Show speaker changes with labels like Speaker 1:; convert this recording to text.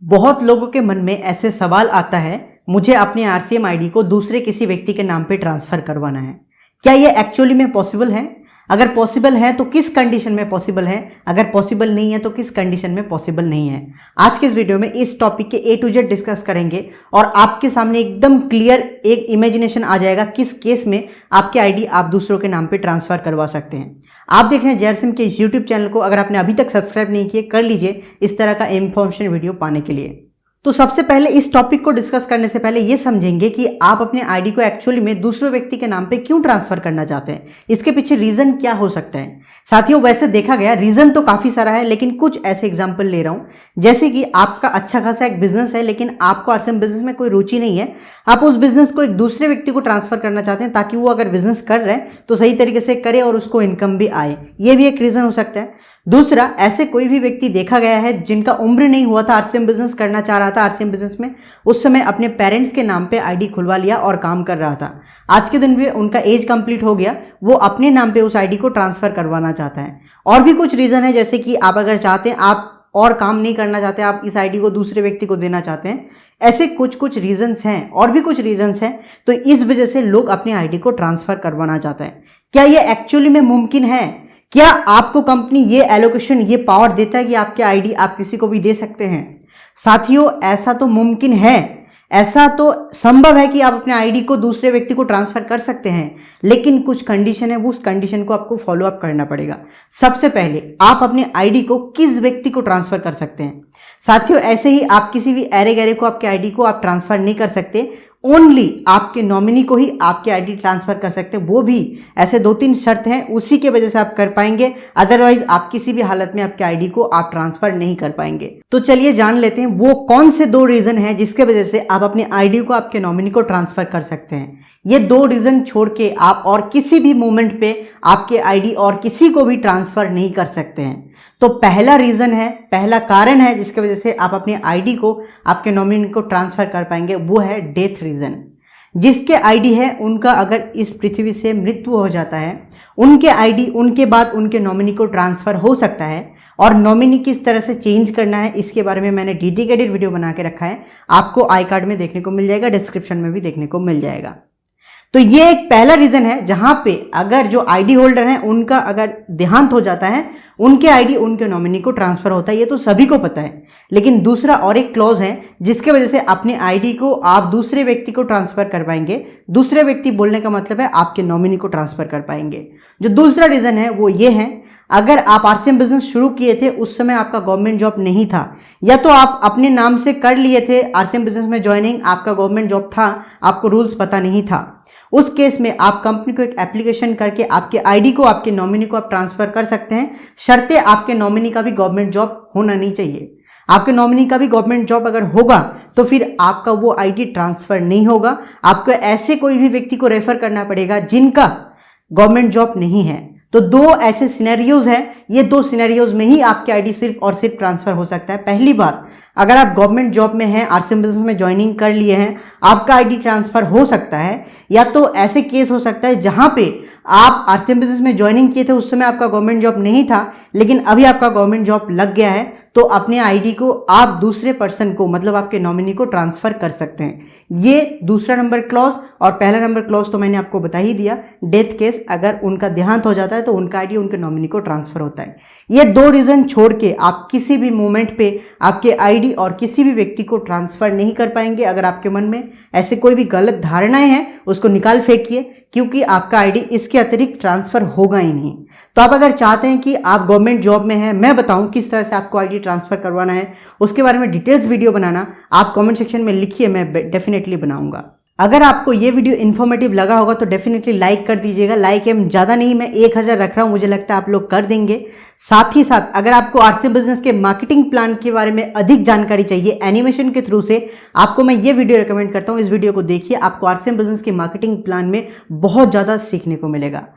Speaker 1: बहुत लोगों के मन में ऐसे सवाल आता है, मुझे अपने आरसीएम आईडी को दूसरे किसी व्यक्ति के नाम पे ट्रांसफर करवाना है। क्या ये एक्चुअली में पॉसिबल है? अगर पॉसिबल है तो किस कंडीशन में पॉसिबल है? अगर पॉसिबल नहीं है तो किस कंडीशन में पॉसिबल नहीं है? आज के इस वीडियो में इस टॉपिक के A to Z डिस्कस करेंगे और आपके सामने एकदम क्लियर एक इमेजिनेशन आ जाएगा किस केस में आपके आईडी आप दूसरों के नाम पे ट्रांसफर करवा सकते हैं। आप देख रहे हैं जेआरसिम के इस यूट्यूब चैनल को। अगर आपने अभी तक सब्सक्राइब नहीं किए, कर लीजिए इस तरह का इंफॉर्मेशन वीडियो पाने के लिए। तो सबसे पहले इस टॉपिक को डिस्कस करने से पहले ये समझेंगे कि आप अपने आईडी को एक्चुअली में दूसरे व्यक्ति के नाम पे क्यों ट्रांसफर करना चाहते हैं, इसके पीछे रीजन क्या हो सकता है। साथियों, वैसे देखा गया रीजन तो काफी सारा है, लेकिन कुछ ऐसे एग्जांपल ले रहा हूं। जैसे कि आपका अच्छा खासा एक बिजनेस है, लेकिन आपको आरसीएम बिजनेस में कोई रुचि नहीं है। आप उस बिजनेस को एक दूसरे व्यक्ति को ट्रांसफर करना चाहते हैं ताकि वो अगर बिजनेस कर रहे हैं तो सही तरीके से करे और उसको इनकम भी आए। ये भी एक रीजन हो सकता है। दूसरा, ऐसे कोई भी व्यक्ति देखा गया है जिनका उम्र नहीं हुआ था, आरसीएम बिजनेस करना चाह रहा था, आरसीएम बिजनेस में उस समय अपने पेरेंट्स के नाम पे आईडी खुलवा लिया और काम कर रहा था। आज के दिन भी उनका एज कंप्लीट हो गया, वो अपने नाम पे उस आईडी को ट्रांसफर करवाना चाहता है। और भी कुछ रीजन है, जैसे कि आप अगर चाहते हैं, आप और काम नहीं करना चाहते, आप इस आईडी को दूसरे व्यक्ति को देना चाहते हैं। ऐसे कुछ रीजंस हैं, और भी कुछ रीजंस हैं। तो इस वजह से लोग अपनी आईडी को ट्रांसफर करवाना चाहते हैं। क्या ये एक्चुअली में मुमकिन है? क्या आपको कंपनी ये एलोकेशन, ये पावर देता है कि आपके आईडी आप किसी को भी दे सकते हैं? साथियों, ऐसा तो मुमकिन है, ऐसा तो संभव है कि आप अपने आईडी को दूसरे व्यक्ति को ट्रांसफर कर सकते हैं, लेकिन कुछ कंडीशन है, उस कंडीशन को आपको फॉलो अप करना पड़ेगा। सबसे पहले आप अपने आईडी को किस व्यक्ति को ट्रांसफर कर सकते हैं? साथियों, ऐसे ही आप किसी भी ऐरे गैरे को आपके आईडी को आप ट्रांसफर नहीं कर सकते। ओनली आपके नॉमिनी को ही आपके आईडी ट्रांसफर कर सकते हैं। वो भी ऐसे 2-3 शर्त हैं, उसी के वजह से आप कर पाएंगे, अदरवाइज आप किसी भी हालत में आपके आईडी को आप ट्रांसफर नहीं कर पाएंगे। तो चलिए जान लेते हैं वो कौन से 2 रीजन हैं जिसके वजह से आप अपने आईडी को आपके नॉमिनी को ट्रांसफर कर सकते हैं। ये 2 रीजन छोड़ के आप और किसी भी मोमेंट पे आपके आईडी और किसी को भी ट्रांसफर नहीं कर सकते हैं। तो पहला रीजन है, पहला कारण है जिसकी वजह से आप अपने आईडी को आपके नॉमिनी को ट्रांसफर कर पाएंगे, वो है डेथ रीजन। जिसके आईडी है, उनका अगर इस पृथ्वी से मृत्यु हो जाता है, उनके आईडी उनके बाद उनके नॉमिनी को ट्रांसफर हो सकता है। और नॉमिनी किस तरह से चेंज करना है, इसके बारे में मैंने डेडिकेटेड वीडियो बना के रखा है, आपको आई कार्ड में देखने को मिल जाएगा, डिस्क्रिप्शन में भी देखने को मिल जाएगा। तो ये एक पहला रीजन है जहां पे अगर जो आईडी होल्डर है उनका अगर देहांत हो जाता है, उनके आईडी उनके नॉमिनी को ट्रांसफर होता है। ये तो सभी को पता है। लेकिन दूसरा और एक क्लॉज है जिसके वजह से अपने आईडी को आप दूसरे व्यक्ति को ट्रांसफर कर पाएंगे। दूसरे व्यक्ति बोलने का मतलब है आपके नॉमिनी को ट्रांसफर कर पाएंगे। जो दूसरा रीजन है वो ये है, अगर आप आरसीएम बिजनेस शुरू किए थे, उस समय आपका गवर्नमेंट जॉब नहीं था, या तो आप अपने नाम से कर लिए थे आरसीएम बिजनेस में ज्वाइनिंग, आपका गवर्नमेंट जॉब था, आपको रूल्स पता नहीं था। उस केस में आप कंपनी को एक एप्लीकेशन करके आपके आईडी को आपके नॉमिनी को आप ट्रांसफर कर सकते हैं। शर्ते आपके नॉमिनी का भी गवर्नमेंट जॉब होना नहीं चाहिए। आपके नॉमिनी का भी गवर्नमेंट जॉब अगर होगा तो फिर आपका वो आईडी ट्रांसफर नहीं होगा। आपको ऐसे कोई भी व्यक्ति को रेफर करना पड़ेगा जिनका गवर्नमेंट जॉब नहीं है। तो 2 ऐसे सिनेरियोज हैं, ये 2 सिनेरियोज में ही आपके आईडी सिर्फ और सिर्फ ट्रांसफर हो सकता है। पहली बात, अगर आप गवर्नमेंट जॉब में हैं, आरसीएम बिजनेस में ज्वाइनिंग कर लिए हैं, आपका आईडी ट्रांसफर हो सकता है। या तो ऐसे केस हो सकता है जहां पे आप आरसीएम बिजनेस में ज्वाइनिंग किए थे, उस समय आपका गवर्नमेंट जॉब नहीं था, लेकिन अभी आपका गवर्नमेंट जॉब लग गया है, तो अपने आईडी को आप दूसरे पर्सन को, मतलब आपके नॉमिनी को ट्रांसफर कर सकते हैं। ये दूसरा नंबर क्लॉज। और पहला नंबर क्लॉज तो मैंने आपको बता ही दिया, डेथ केस, अगर उनका देहांत हो जाता है तो उनका आईडी उनके नॉमिनी को ट्रांसफर होता है। ये 2 रीजन छोड़ के आप किसी भी मोमेंट पे आपके आईडी और किसी भी व्यक्ति को ट्रांसफर नहीं कर पाएंगे। अगर आपके मन में ऐसे कोई भी गलत धारणाएं हैं, उसको निकाल फेंकिए, क्योंकि आपका आईडी इसके अतिरिक्त ट्रांसफर होगा ही नहीं। तो आप अगर चाहते हैं कि आप गवर्नमेंट जॉब में हैं, मैं बताऊं किस तरह से आपको आईडी ट्रांसफर करवाना है, उसके बारे में डिटेल्स वीडियो बनाना, आप कमेंट सेक्शन में लिखिए, मैं डेफिनेटली बनाऊंगा। अगर आपको ये वीडियो इन्फॉर्मेटिव लगा होगा तो डेफिनेटली लाइक कर दीजिएगा। लाइक एम ज़्यादा नहीं, मैं 1000 रख रहा हूँ, मुझे लगता है आप लोग कर देंगे। साथ ही साथ अगर आपको आरसीएम बिजनेस के मार्केटिंग प्लान के बारे में अधिक जानकारी चाहिए एनिमेशन के थ्रू से, आपको मैं ये वीडियो रिकमेंड करता हूँ। इस वीडियो को देखिए, आपको आरसीएम बिजनेस के मार्केटिंग प्लान में बहुत ज़्यादा सीखने को मिलेगा।